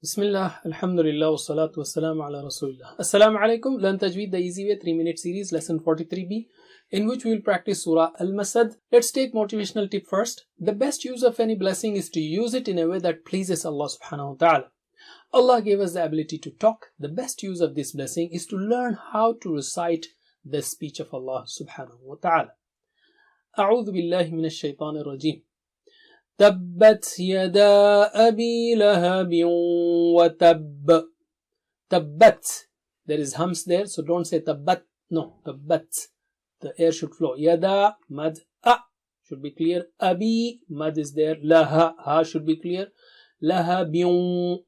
Bismillah, Alhamdulillah, wassalatu wassalamu ala Rasulillah. Assalamu alaikum. Learn Tajweed the easy way 3-minute series, lesson 43b, in which we will practice Surah Al-Masad. Let's take motivational tip first. The best use of any blessing is to use it in a way that pleases Allah subhanahu wa ta'ala. Allah gave us the ability to talk. The best use of this blessing is to learn how to recite the speech of Allah subhanahu wa ta'ala. A'udhu billahi minash shaitanir rajim. تبت يدا أبي لهب وتب. تبت. There is hums there, so don't say تبت. No, تبت. The air should flow. Yada, mad, a should be clear. Abi, mad is there. Laha, ha should be clear. Lahabiyun,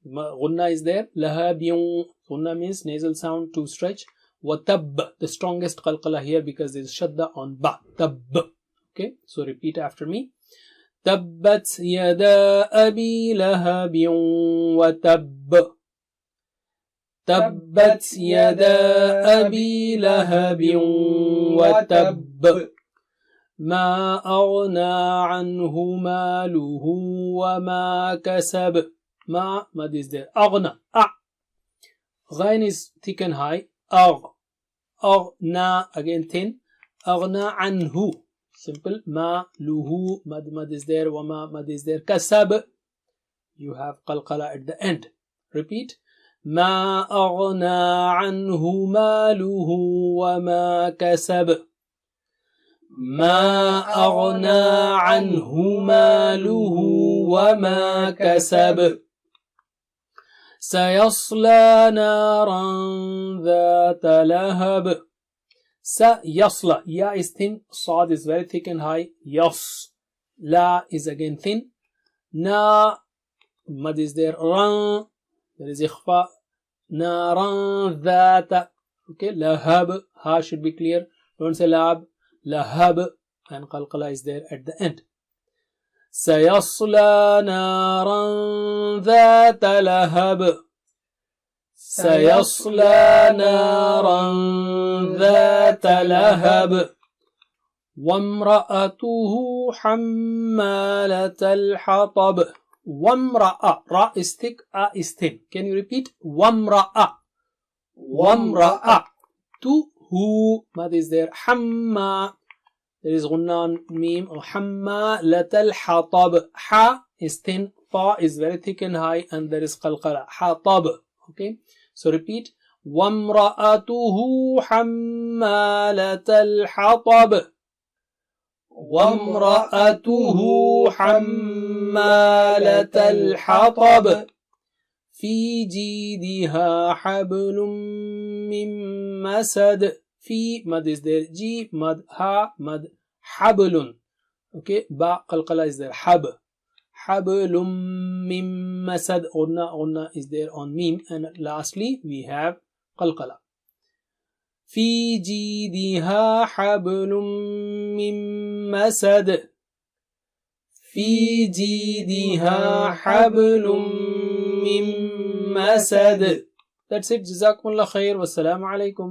gunna is there. Lahabiyun, gunna means nasal sound to stretch. Watab, the strongest qalqala here because there is shadda on ba. Tab. Okay, so repeat after me. تبت يدا أبي لهب وتب. تبت يدا أبي لهب وتب. ما أغنى عنه ماله وما كسب. ما is there. أغنى. Ghain is thick and high. أغنى again thin. أغنى عنه. Simple. Ma, luhu, mad is there, wama, mad is there. Kasab, you have qalqala at the end. Repeat. Ma aghna anhu maluhu wama kasab. Ma aghna anhu maluhu wama kasab. Sayasla naran dhata lahab. Sa yasla, ya is thin, sad is very thick and high, yas, la is again thin, na, mad is there, ran, there is ikhfa, naran dhata, okay, lahab, ha should be clear, don't say lab, lahab, and qalqala is there at the end. Sayasla naran dhata lahab. سيصلى نارا ذات لهب وامرأته حمالة الحطب. وامرأة, ra is thick, a is thin. Can you repeat? وامرأة. وامرأة. To who, mad is there, حمّا, there is غنّان meme, حمالة الحطب. Ha is thin, ta is very thick and high, and there is qalqala, حطب. Okay, so repeat. وَامْرَأَتُهُ حَمَّالَةَ الْحَطَبِ. وَامْرَأَتُهُ حَمَّالَةَ الْحَطَبِ. فِي جِيدِهَا حَبْلٌ مِّن مَّسَدٍ. في mad is there. Ji mad, ha mad, حَبْلٌ. Okay, ba qalqala is there. حَبْ. حبل من مسد. Unna is there on meme. And lastly we have qalqala. في جيدها حبل من مسد. في جيدها حبل من مسد. That's it. جزاكم الله خير والسلام عليكم.